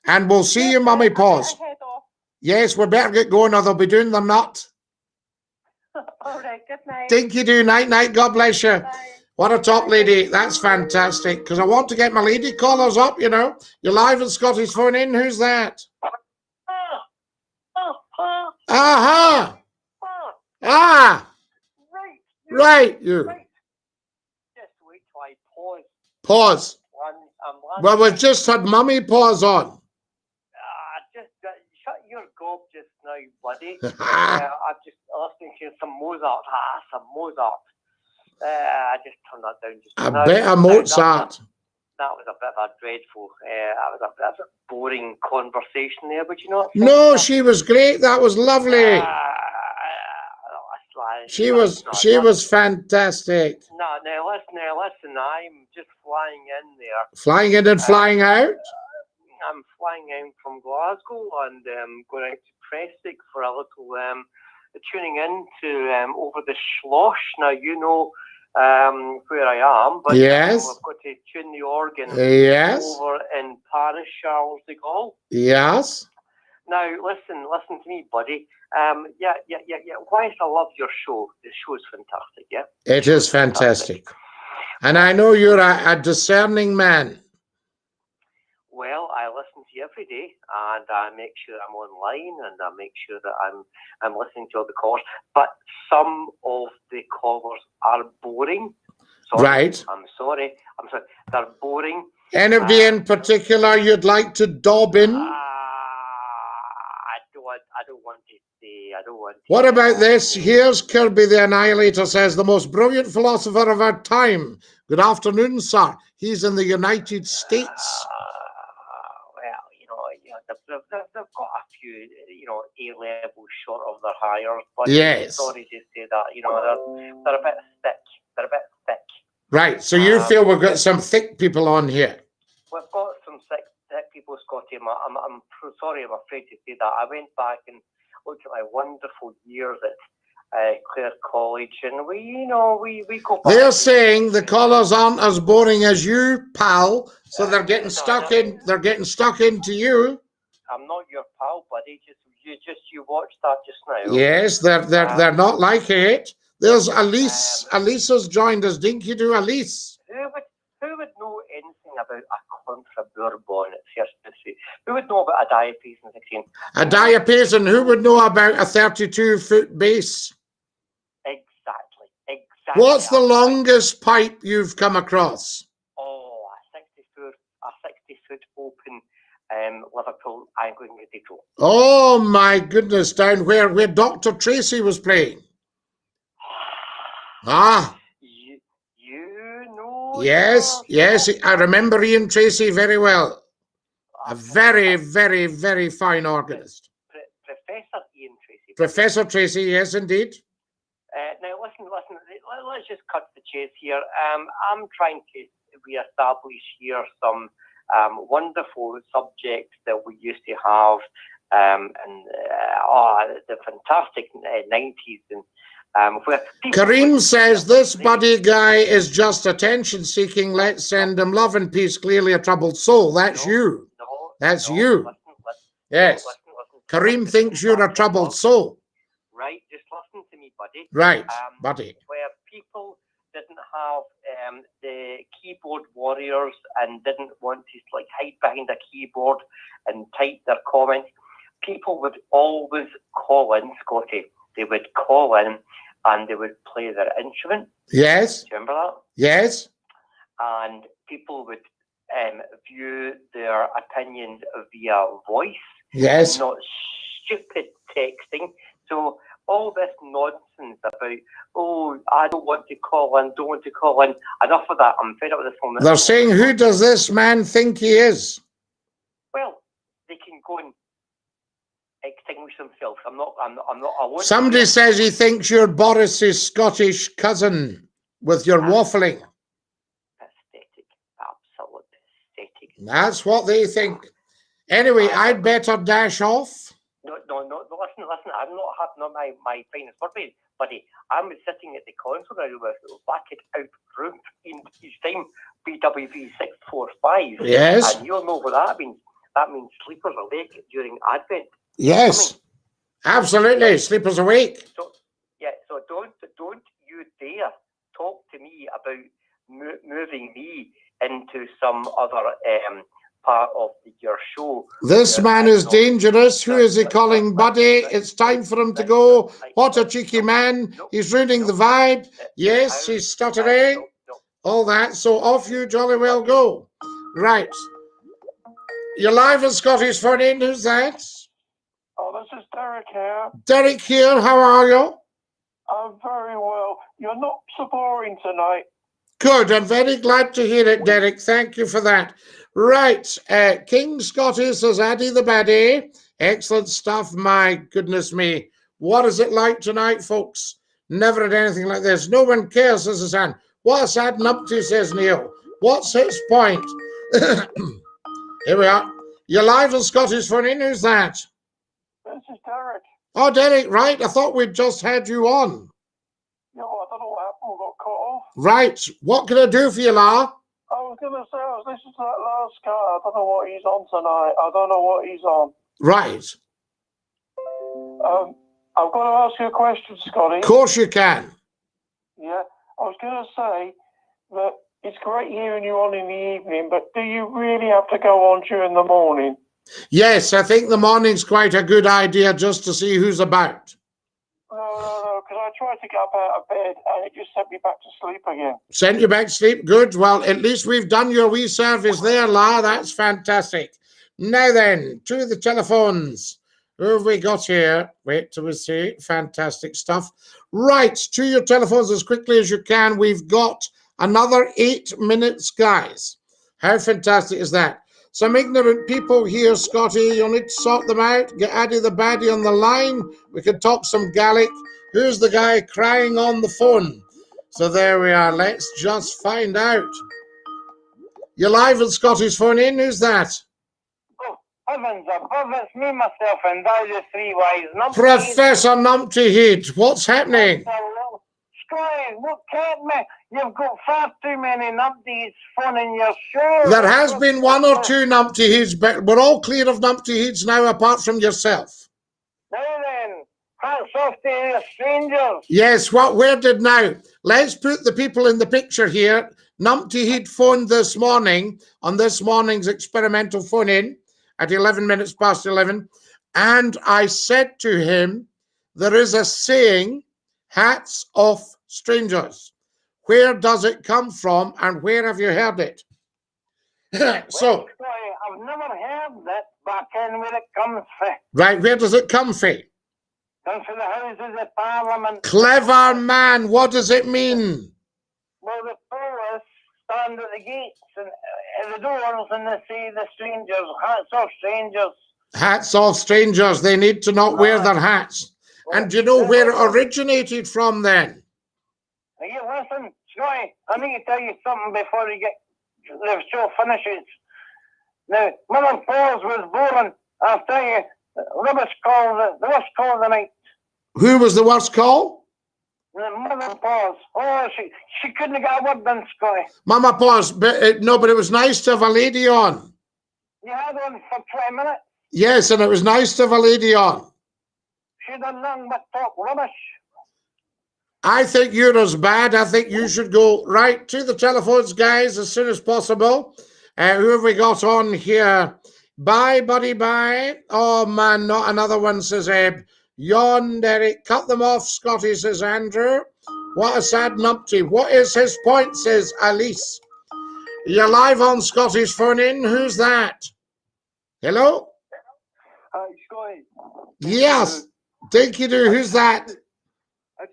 And we'll see you, Mummy Paws. Yes, we better get going or they'll be doing the nut. All right, good night. Dinky-Doo, night. God bless you. Bye. What a top lady. That's fantastic. Because I want to get my lady callers up, you know. You're live at Scotty's Phone In. Who's that? Aha. Ah. Right, you. Just wait till I pause. Pause. Well, we've just had Mummy Paws on. Just shut your gob just now, buddy. I'm just listening to some Mozart. Some Mozart. I just turned that down just A now. bit of Mozart. That was a bit of a dreadful, that was a bit of a boring conversation there, would you not? No, she was great. That was lovely. She was fantastic. No, listen, I'm just flying in there. Flying in and flying out? I'm flying in from Glasgow and going out to Prestick for a little tuning in to Over the Schloss. Now, you know where I am, but yes. I've got to tune the organ yes. over in Paris, Charles de Gaulle. Yes. Now, listen to me, buddy. Yeah. Whilst I love your show, the show is fantastic, yeah? It is fantastic. And I know you're a discerning man. Well, I listen to you every day, and I make sure I'm online, and I make sure that I'm listening to all the callers. But some of the callers are boring. Sorry, right. I'm sorry. They're boring. Anybody in particular you'd like to dob in? I don't want to say. I don't want to. What about this? Here's Kirby the Annihilator says, the most brilliant philosopher of our time. Good afternoon, sir. He's in the United States. They've got a few, A-level short of their hires. But yes. Sorry to say that, they're a bit thick. They're a bit thick. Right. So you feel we've got some thick people on here? We've got some thick people, Scottie. I'm sorry, I'm afraid to say that. I went back and looked at my wonderful years at Clare College, and we go back. They're saying the callers aren't as boring as you, pal. So they're getting stuck in. They're getting stuck into you. I'm not your pal, buddy. You watched that just now. Yes, they're not like it. There's Elise. Elise has joined us. DINKY-DOO, Elise. Who would know anything about a contra bourbon at first? Who would know about a diapason 16? A diapason. Who would know about a 32-foot bass? Exactly. What's the longest pipe you've come across? Oh, a 60-foot open Liverpool Anglican Cathedral. Oh my goodness, down where Dr. Tracy was playing. You know. Yes, I remember Ian Tracy very well. A very, very, very fine organist. Professor Ian Tracy. Professor Tracy, yes, indeed. Now, listen, let's just cut to the chase here. I'm trying to re-establish here some wonderful subjects that we used to have in the fantastic 90s. And Kareem says, this buddy guy is just attention seeking. Let's send him love and peace. Clearly a troubled soul. That's you. That's you. Yes. Kareem thinks you're a troubled soul. Right. Just listen to me, buddy. Right, buddy. Where people didn't have the keyboard warriors and didn't want to hide behind a keyboard and type their comments, people would always call in, Scottie. They would call in and they would play their instrument. Yes. Do you remember that? Yes. And people would view their opinions via voice. Yes. Not stupid texting. So all this nonsense about, I don't want to call in, enough of that. I'm fed up with this moment. They're saying, who does this man think he is? Well, they can go and extinguish themselves. Somebody says he thinks you're Boris's Scottish cousin with your waffling. Pathetic. Absolute pathetic. That's what they think. Anyway, I'd better dash off. No, listen, I'm not having my finest word, buddy. I'm sitting at the console now with back it out room in each time, BWV 645. Yes. And you'll know what that means. That means sleepers awake during Advent. Yes. Absolutely. Sleepers awake. So don't you dare talk to me about moving me into some other part of your show. This man is dangerous. Who is he calling buddy? It's time for him to go. What a cheeky man. He's ruining the vibe. Yes, he's stuttering. All that. So off you jolly well go. Right. You're live at Scotty's phone in. Who's that? Oh, this is Derek here. Derek here. How are you? I'm very well. You're not so boring tonight. Good. I'm very glad to hear it, Derek. Thank you for that. Right. King Scotty says, Addy the Baddie. Excellent stuff. My goodness me. What is it like tonight, folks? Never had anything like this. No one cares, says his hand. What a sad numpty, says Neil. What's his point? Here we are. You're live on Scotty's phone in. Who's that? This is Derek. Oh, Derek, right. I thought we'd just had you on. No, I don't know what happened. We got cut off. Right. What can I do for you, La? I was going to say, I was listening to that last guy. I don't know what he's on tonight. I don't know what he's on. Right. I've got to ask you a question, Scotty. Of course you can. Yeah. I was going to say that it's great hearing you on in the evening, but do you really have to go on during the morning? Yes, I think the morning's quite a good idea just to see who's about. No, because I tried to get up out of bed and it just sent me back to sleep again. Sent you back to sleep? Good. Well, at least we've done your wee service there, La. That's fantastic. Now then, to the telephones. Who have we got here? Wait till we see. Fantastic stuff. Right, to your telephones as quickly as you can. We've got another 8 minutes, guys. How fantastic is that? Some ignorant people here, Scotty. You'll need to sort them out. Get Addy the Baddie on the line. We can talk some Gaelic. Who's the guy crying on the phone? So there we are. Let's just find out. You're live on Scotty's phone in. Who's that? Heavens above, it's me, myself, and I, the three wise numpties. Professor Numpty Head, what's happening? Scotty, look at me. You've got far too many numpties phoning your show. There has been one or two Numpty Heads, but we're all clear of Numpty Heads now, apart from yourself. Now then, hats off to you strangers. Yes, what where did now? Let's put the people in the picture here. Numpty Head phoned this morning on this morning's experimental phone-in at 11 minutes past 11, and I said to him, there is a saying, hats off strangers. Where does it come from, and where have you heard it? So, well, I've never heard that, but I ken where it comes from. Right, where does it come from? Comes from the Houses of Parliament. Clever man, what does it mean? Well, the tourists stand at the gates and at the doors and they say the strangers, hats off strangers. Hats off strangers, they need to not wear their hats. And do you know where it originated from then? Hey, listen, Scotty, I need to tell you something before the show finishes. Now, Mother Paws was born, I'll tell you, the worst call of the night. Who was the worst call? The Mother Paws. Oh, she couldn't get a word done, Scotty. Mama Paws, but no, but it was nice to have a lady on. You had one for 20 minutes. Yes, and it was nice to have a lady on. She done nothing but talk rubbish. I think you're as bad. I think you should go right to the telephones, guys, as soon as possible. Who have we got on here? Bye, buddy, bye. Oh, man, not another one, says Eb. Yawn, Derek. Cut them off, Scotty, says Andrew. What a sad numpty. What is his point, says Alice. You're live on Scotty's phone in. Who's that? Hello? Hi, Scotty. Yes. Dinky-Doo, who's that? It's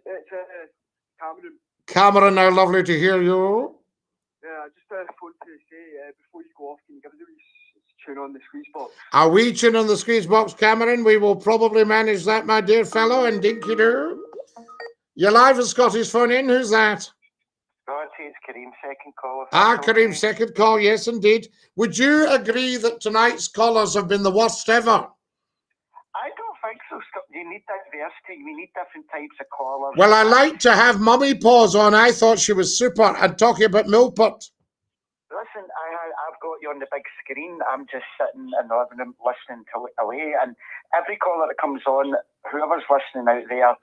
Cameron. Cameron, now lovely to hear you. Yeah, I just wanted to say, before you go off, can you give us a wee tune on the squeeze box? A wee tune on the squeeze box, Cameron. We will probably manage that, my dear fellow, and Dinky-Doo. You're live at Scotty's phone in. Who's that? Scotty, it's Kareem, second call. Kareem, second call. Yes, indeed. Would you agree that tonight's callers have been the worst ever? I don't think so, Scott. You need diversity. We need different types of callers. Well, I like to have Mummy Paws on. I thought she was super. And talking about Millport. Listen, I've got you on the big screen. I'm just sitting in the living room listening to it away. And every caller that comes on, whoever's listening out there,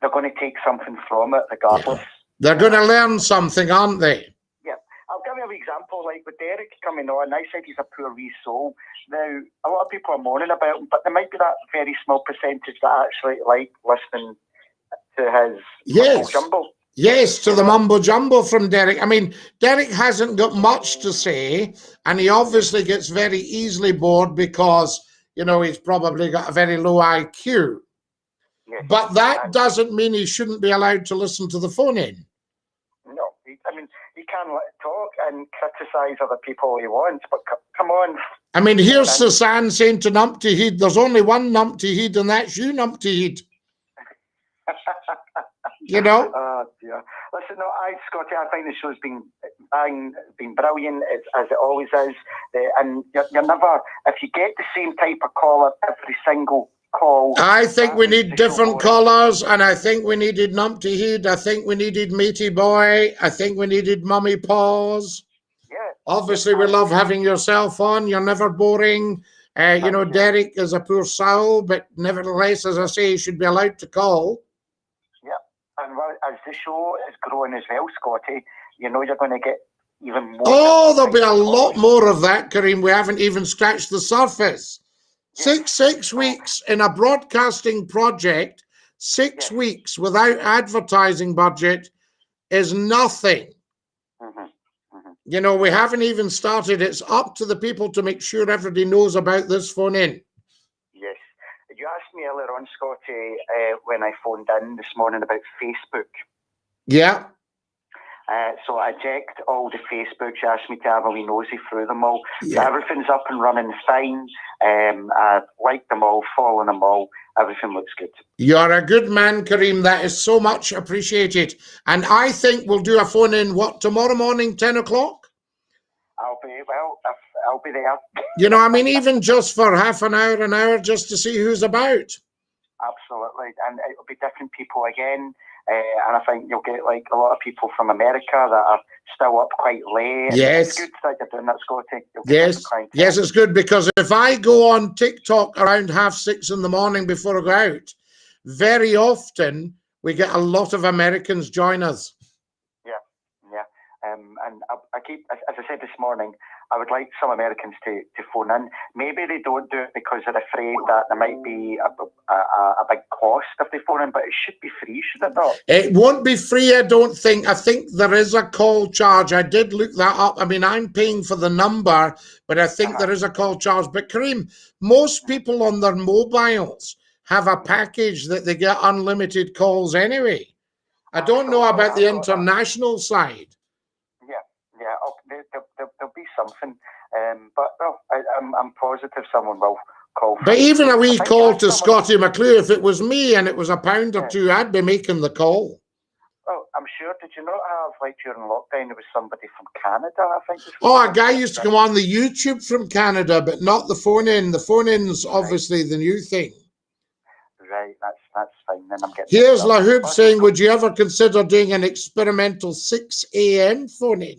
they're going to take something from it, regardless. They're going to learn something, aren't they? Yeah. I'll give you an example. Like with Derek coming on, I said he's a poor wee soul. Now, a lot of people are moaning about him, but there might be that very small percentage that actually like listening to his Yes. jumble. Yes, to the mumbo jumbo from Derek. I mean, Derek hasn't got much to say, and he obviously gets very easily bored because, you know, he's probably got a very low IQ. Yes. But that doesn't mean he shouldn't be allowed to listen to the phone in. No, I mean, he can talk and criticise other people he wants, but come on. I mean, here's Susan saying to Numpty Heed, there's only one Numpty Heed, and that's you, Numpty Heed. You know? Oh, dear. Listen, no, Scottie, I think the show's been brilliant, as it always is. And you're never, if you get the same type of caller every single call. I think we need different callers, and I think we needed Numpty Heed. I think we needed Meaty Boy. I think we needed Mummy Paws. Yeah. Obviously, we love having yourself on. You're never boring. You know, Derek is a poor soul, but nevertheless, as I say, he should be allowed to call. And as the show is growing as well, Scottie, you know you're going to get even more. Oh, there'll be a lot more of that, Kareem. We haven't even scratched the surface. Yes. Six weeks in a broadcasting project, 6 weeks without advertising budget is nothing. You know, we haven't even started. It's up to the people to make sure everybody knows about this phone in. Yes. You asked me earlier on, Scottie, when I phoned in this morning about Facebook. Yeah. So I checked all the Facebooks. You asked me to have a wee nosy through them all. Yeah. So everything's up and running fine. I like them all, following them all. Everything looks good. You're a good man, Kareem. That is so much appreciated. And I think we'll do a phone in, tomorrow morning, 10 o'clock? I'll be there. You know, I mean, even just for half an hour, just to see who's about. Absolutely. And it'll be different people again. And I think you'll get like a lot of people from America that are still up quite late. Yes. It's good that you're doing that, Scottie. Yes, it's good, because if I go on TikTok around 6:30 in the morning before I go out, very often we get a lot of Americans join us. And I keep, as I said this morning, I would like some Americans to phone in. Maybe they don't do it because they're afraid that there might be a big cost if they phone in, but it should be free, should it not? It won't be free, I don't think. I think there is a call charge. I did look that up. I mean, I'm paying for the number, but I think there is a call charge. But Kareem, most people on their mobiles have a package that they get unlimited calls anyway. I don't know about the international side. There'll be something, but well, I'm positive someone will call. But even a wee call to Scottie McCLUE, if it was me and it was £1 or £2, I'd be making the call. Well, I'm sure. Did you not have, like, during lockdown, there was somebody from Canada, I think? Oh, a guy used to come on the YouTube from Canada, but not the phone in. The phone in's obviously the new thing. Right, that's fine. Then I'm getting. Here's LaHoop saying, would you ever consider doing an experimental 6 a.m. phone in?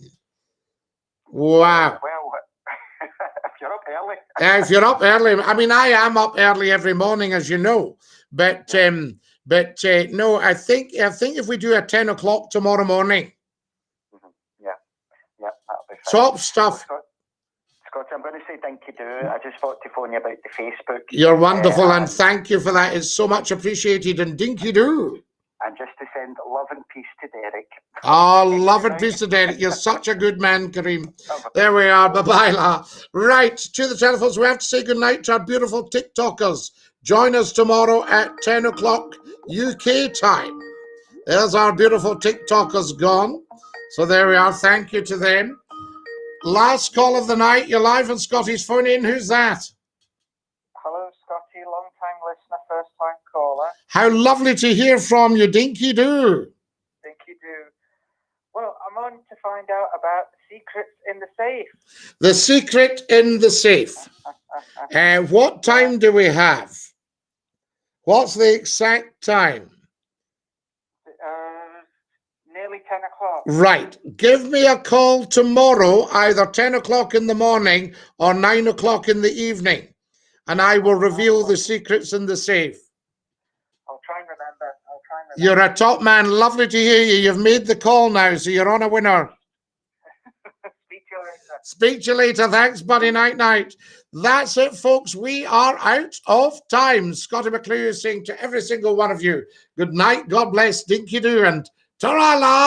Wow. Well, if you're up early. If you're up early. I mean, I am up early every morning, as you know. But no, I think if we do a 10 o'clock tomorrow morning. Yeah, that'll be fine. Top stuff. Scott, I'm going to say DINKY-DOO. I just thought to phone you about the Facebook. You're wonderful, and thank you for that. It's so much appreciated. And DINKY-DOO. And just to send love and peace to Derek. Oh, love and peace to Derek. You're such a good man, Kareem. There we are. Bye-bye, La. Right, to the telephones. We have to say goodnight to our beautiful TikTokers. Join us tomorrow at 10 o'clock UK time. There's our beautiful TikTokers gone. So there we are. Thank you to them. Last call of the night. You're live on Scottie's phone in. Who's that? Hello, Scottie. Long-time listener, first-time caller. How lovely to hear from you, DINKY-DOO. DINKY-DOO. Well, I'm on to find out about the secrets in the safe. The secret in the safe. What time do we have? What's the exact time? Nearly 10 o'clock. Right. Give me a call tomorrow, either 10 o'clock in the morning or 9 o'clock in the evening, and I will reveal the secrets in the safe. I'll try and remember. You're a top man. Lovely to hear you. You've made the call now, so you're on a winner. Speak to you later. Speak to you later. Thanks, buddy. Night. That's it, folks. We are out of time. Scottie McClue is saying to every single one of you, good night. God bless. DINKY-DOO, and Ta-ra, love.